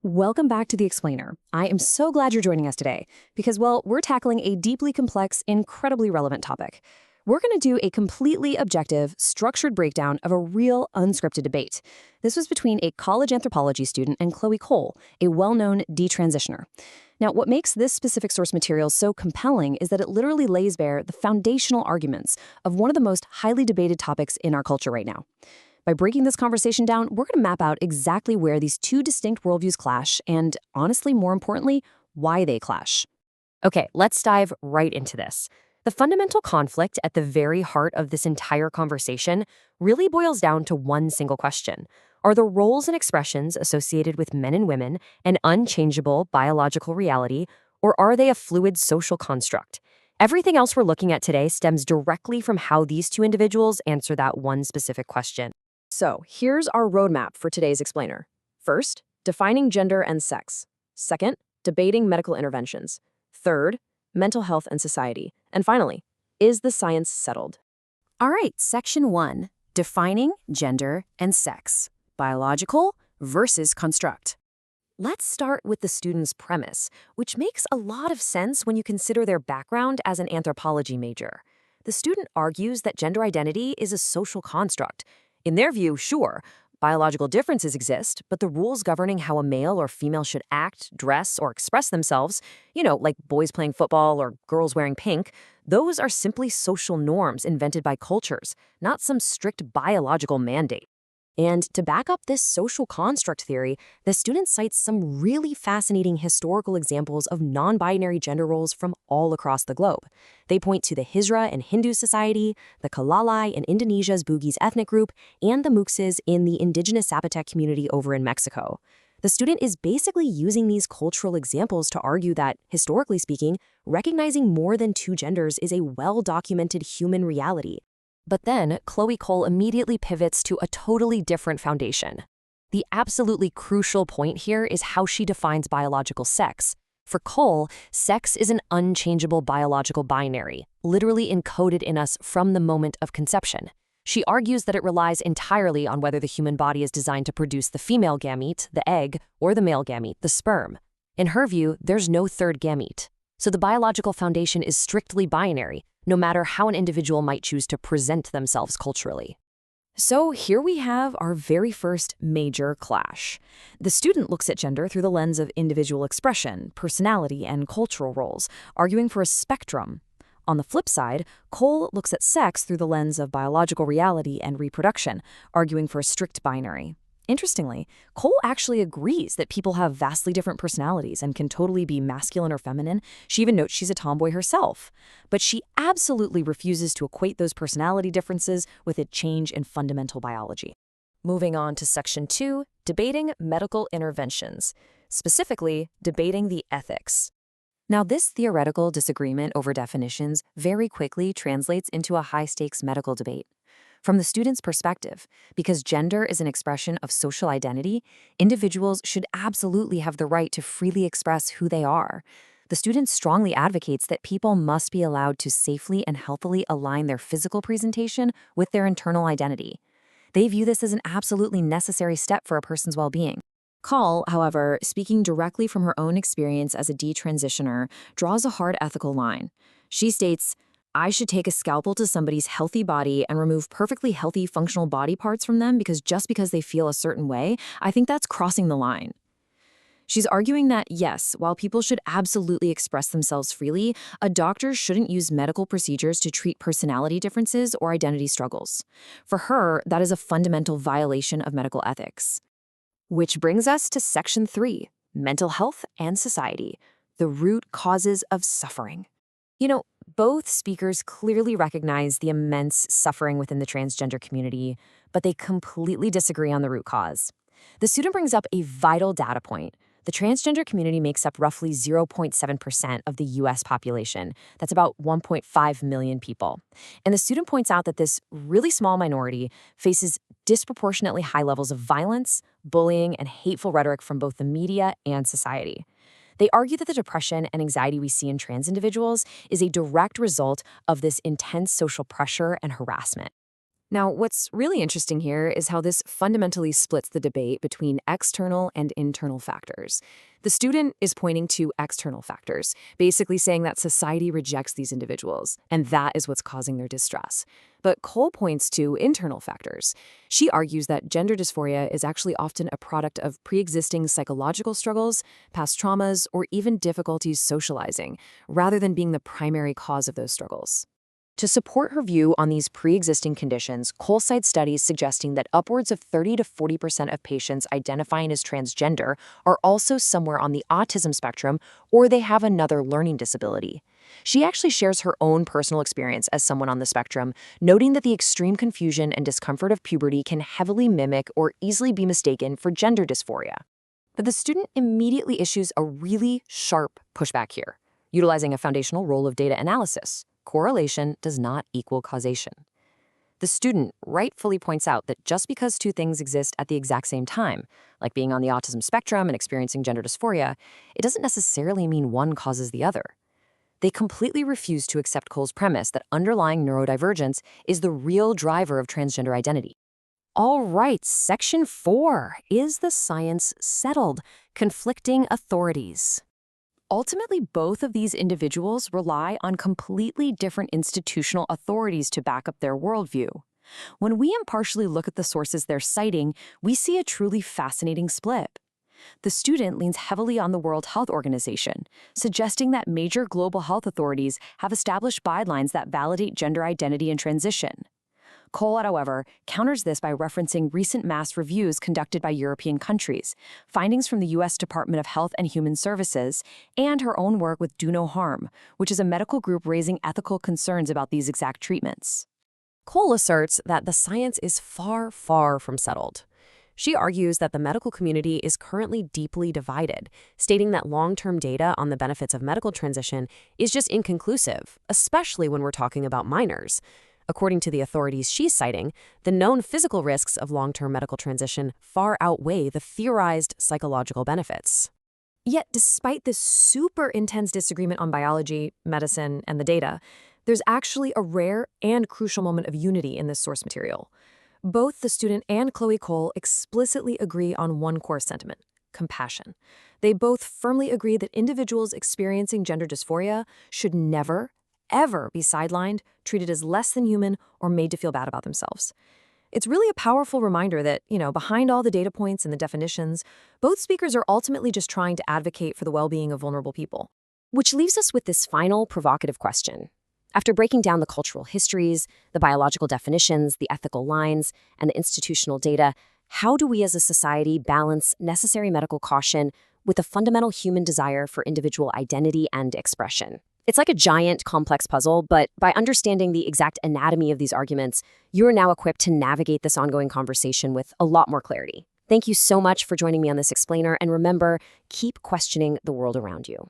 Welcome back to The Explainer. I am so glad you're joining us today because, well, we're tackling a deeply complex, incredibly relevant topic. We're going to do a completely objective, structured breakdown of a real, unscripted debate. This was between a college anthropology student and Chloe Cole, a well-known detransitioner. Now, what makes this specific source material so compelling is that it literally lays bare the foundational arguments of one of the most highly debated topics in our culture right now. By breaking this conversation down, we're going to map out exactly where these two distinct worldviews clash and, honestly, more importantly, why they clash. Okay, let's dive right into this. The fundamental conflict at the very heart of this entire conversation really boils down to one single question. Are the roles and expressions associated with men and women an unchangeable biological reality, or are they a fluid social construct? Everything else we're looking at today stems directly from how these two individuals answer that one specific question. So, here's our roadmap for today's explainer. First, defining gender and sex. Second, debating medical interventions. Third, mental health and society. And finally, is the science settled? All right, section 1, defining gender and sex. Biological versus construct. Let's start with the student's premise, which makes a lot of sense when you consider their background as an anthropology major. The student argues that gender identity is a social construct. In their view, sure, biological differences exist, but the rules governing how a male or female should act, dress, or express themselves, like boys playing football or girls wearing pink, those are simply social norms invented by cultures, not some strict biological mandate. And to back up this social construct theory, the student cites some really fascinating historical examples of non-binary gender roles from all across the globe. They point to the Hijra in Hindu society, the Kalalai in Indonesia's Bugis ethnic group, and the Muxes in the indigenous Zapotec community over in Mexico. The student is basically using these cultural examples to argue that, historically speaking, recognizing more than two genders is a well-documented human reality. But then, Chloe Cole immediately pivots to a totally different foundation. The absolutely crucial point here is how she defines biological sex. For Cole, sex is an unchangeable biological binary, literally encoded in us from the moment of conception. She argues that it relies entirely on whether the human body is designed to produce the female gamete, the egg, or the male gamete, the sperm. In her view, there's no third gamete. So the biological foundation is strictly binary, no matter how an individual might choose to present themselves culturally. So here we have our very first major clash. The student looks at gender through the lens of individual expression, personality, and cultural roles, arguing for a spectrum. On the flip side, Cole looks at sex through the lens of biological reality and reproduction, arguing for a strict binary. Interestingly, Cole actually agrees that people have vastly different personalities and can totally be masculine or feminine. She even notes she's a tomboy herself. But she absolutely refuses to equate those personality differences with a change in fundamental biology. Moving on to section 2, debating medical interventions, specifically debating the ethics. Now, this theoretical disagreement over definitions very quickly translates into a high-stakes medical debate. From the student's perspective, because gender is an expression of social identity, individuals should absolutely have the right to freely express who they are. The student strongly advocates that people must be allowed to safely and healthily align their physical presentation with their internal identity. They view this as an absolutely necessary step for a person's well-being. Call, however, speaking directly from her own experience as a detransitioner, draws a hard ethical line. She states, "I should take a scalpel to somebody's healthy body and remove perfectly healthy functional body parts from them just because they feel a certain way. I think that's crossing the line." She's arguing that, yes, while people should absolutely express themselves freely, a doctor shouldn't use medical procedures to treat personality differences or identity struggles. For her, that is a fundamental violation of medical ethics. Which brings us to section 3, mental health and society, the root causes of suffering. Both speakers clearly recognize the immense suffering within the transgender community, but they completely disagree on the root cause. The student brings up a vital data point. The transgender community makes up roughly 0.7% of the U.S. population. That's about 1.5 million people. And the student points out that this really small minority faces disproportionately high levels of violence, bullying, and hateful rhetoric from both the media and society. They argue that the depression and anxiety we see in trans individuals is a direct result of this intense social pressure and harassment. Now, what's really interesting here is how this fundamentally splits the debate between external and internal factors. The student is pointing to external factors, basically saying that society rejects these individuals, and that is what's causing their distress. But Cole points to internal factors. She argues that gender dysphoria is actually often a product of pre-existing psychological struggles, past traumas, or even difficulties socializing, rather than being the primary cause of those struggles. To support her view on these pre-existing conditions, Cole cites studies suggesting that upwards of 30 to 40% of patients identifying as transgender are also somewhere on the autism spectrum or they have another learning disability. She actually shares her own personal experience as someone on the spectrum, noting that the extreme confusion and discomfort of puberty can heavily mimic or easily be mistaken for gender dysphoria. But the student immediately issues a really sharp pushback here, utilizing a foundational role of data analysis. Correlation does not equal causation. The student rightfully points out that just because two things exist at the exact same time, like being on the autism spectrum and experiencing gender dysphoria, it doesn't necessarily mean one causes the other. They completely refuse to accept Cole's premise that underlying neurodivergence is the real driver of transgender identity. All right, Section 4. Is the science settled? Conflicting authorities. Ultimately, both of these individuals rely on completely different institutional authorities to back up their worldview. When we impartially look at the sources they're citing, we see a truly fascinating split. The student leans heavily on the World Health Organization, suggesting that major global health authorities have established guidelines that validate gender identity and transition. Cole, however, counters this by referencing recent mass reviews conducted by European countries, findings from the U.S. Department of Health and Human Services, and her own work with Do No Harm, which is a medical group raising ethical concerns about these exact treatments. Cole asserts that the science is far, far from settled. She argues that the medical community is currently deeply divided, stating that long-term data on the benefits of medical transition is just inconclusive, especially when we're talking about minors. According to the authorities she's citing, the known physical risks of long-term medical transition far outweigh the theorized psychological benefits. Yet, despite this super intense disagreement on biology, medicine, and the data, there's actually a rare and crucial moment of unity in this source material. Both the student and Chloe Cole explicitly agree on one core sentiment: compassion. They both firmly agree that individuals experiencing gender dysphoria should never, ever be sidelined, treated as less than human, or made to feel bad about themselves. It's really a powerful reminder that, behind all the data points and the definitions, both speakers are ultimately just trying to advocate for the well-being of vulnerable people. Which leaves us with this final provocative question. After breaking down the cultural histories, the biological definitions, the ethical lines, and the institutional data, how do we as a society balance necessary medical caution with a fundamental human desire for individual identity and expression? It's like a giant, complex puzzle, but by understanding the exact anatomy of these arguments, you are now equipped to navigate this ongoing conversation with a lot more clarity. Thank you so much for joining me on this explainer, and remember, keep questioning the world around you.